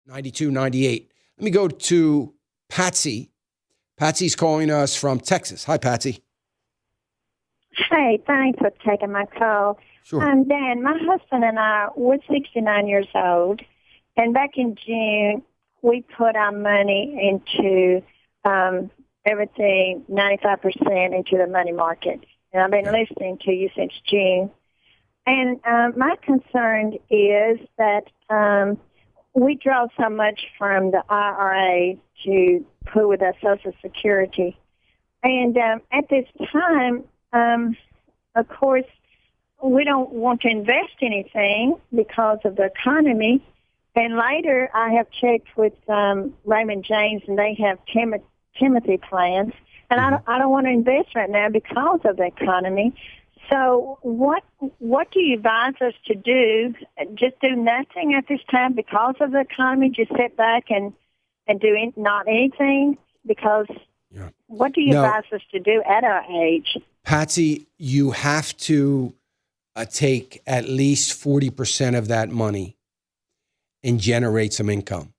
92, 98. Let me go to Patsy. Patsy's calling us from Texas. Hi, Patsy. Hey, thanks for taking my call. Sure. Dan, my husband and I, we're 69 years old, and back in June, we put our money into everything, 95% into the money market. And I've been listening to you since June. And my concern is that we draw so much from the IRA to put with our Social Security. And at this time, of course, we don't want to invest anything because of the economy. And later, I have checked with Raymond James, and they have Timothy plans. And I don't want to invest right now because of the economy. So what do you advise us to do? Just do nothing at this time because of the economy? Just sit back and do not anything? Because what do you advise us to do at our age? Patsy, you have to take at least 40% of that money and generate some income.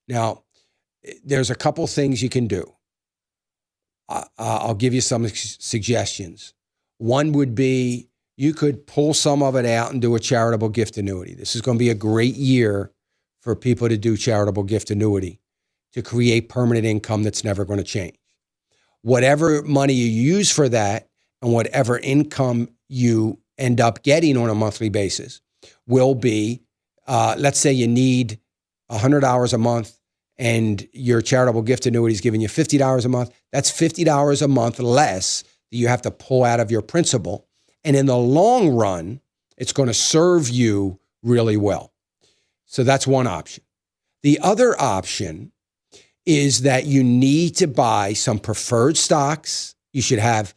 Now, there's a couple things you can do. I'll give you some suggestions. One would be you could pull some of it out and do a charitable gift annuity. This is going to be a great year for people to do charitable gift annuity to create permanent income that's never going to change. Whatever money you use for that and whatever income you end up getting on a monthly basis will be, let's say you need $100 a month and your charitable gift annuity is giving you $50 a month. That's $50 a month less that you have to pull out of your principal. And in the long run, it's going to serve you really well. So that's one option. The other option is that you need to buy some preferred stocks. You should have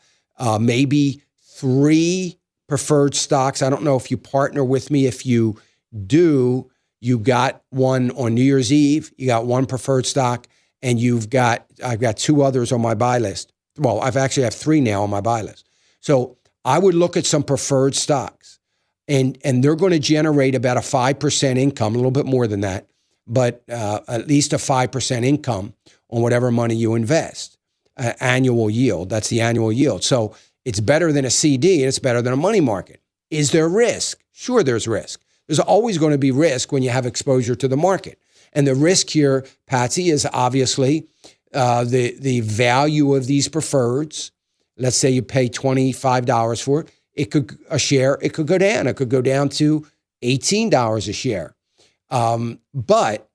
maybe 3 preferred stocks. I don't know if you partner with me. If you do, you got one on New Year's Eve, you got one preferred stock, and I've got 2 others on my buy list. Well, I have 3 now on my buy list. So I would look at some preferred stocks, and they're going to generate about a 5% income, a little bit more than that, but at least a 5% income on whatever money you invest. Annual yield, that's the annual yield. So it's better than a CD, and it's better than a money market. Is there risk? Sure, there's risk. There's always going to be risk when you have exposure to the market. And the risk here, Patsy, is obviously the value of these preferreds. Let's say you pay $25 for it. It could go down. It could go down to $18 a share. But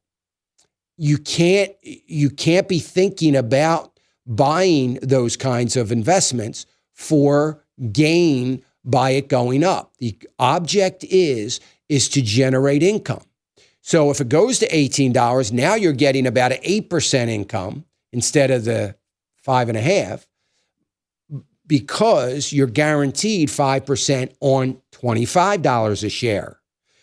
you can't be thinking about buying those kinds of investments for gain by it going up. The object is to generate income. So if it goes to $18, now you're getting about an 8% income instead of the 5.5%, because you're guaranteed 5% on $25 a share.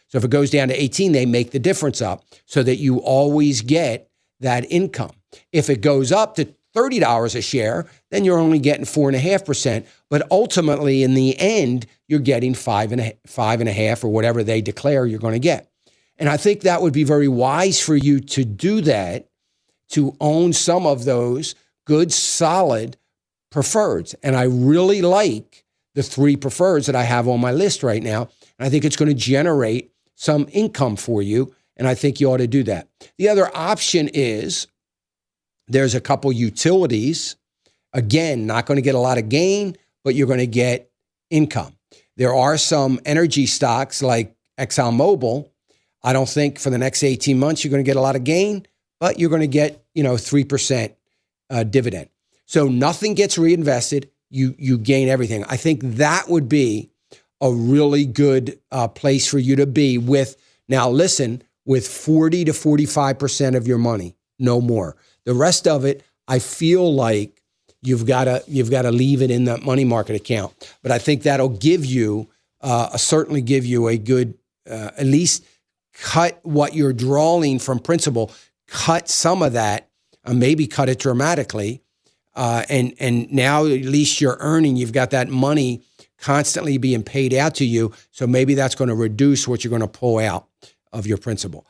So if it goes down to 18, they make the difference up so that you always get that income. If it goes up to $30 a share, then you're only getting 4.5%. But ultimately, in the end, you're getting 5.5 or whatever they declare you're going to get. And I think that would be very wise for you to do that, to own some of those good, solid preferreds. And I really like the 3 preferreds that I have on my list right now. And I think it's going to generate some income for you. And I think you ought to do that. The other option is there's a couple utilities. Again, not going to get a lot of gain, but you're going to get income. There are some energy stocks like ExxonMobil. I don't think for the next 18 months you're going to get a lot of gain, but you're going to get 3% dividend. So nothing gets reinvested. You gain everything. I think that would be a really good place for you to be with. Now, listen, with 40 to 45% of your money, no more. The rest of it, I feel like you've got to leave it in that money market account. But I think that'll give you certainly give you a good at least cut what you're drawing from principal. Cut some of that, maybe cut it dramatically, and now at least you're earning. You've got that money constantly being paid out to you. So maybe that's going to reduce what you're going to pull out of your principal.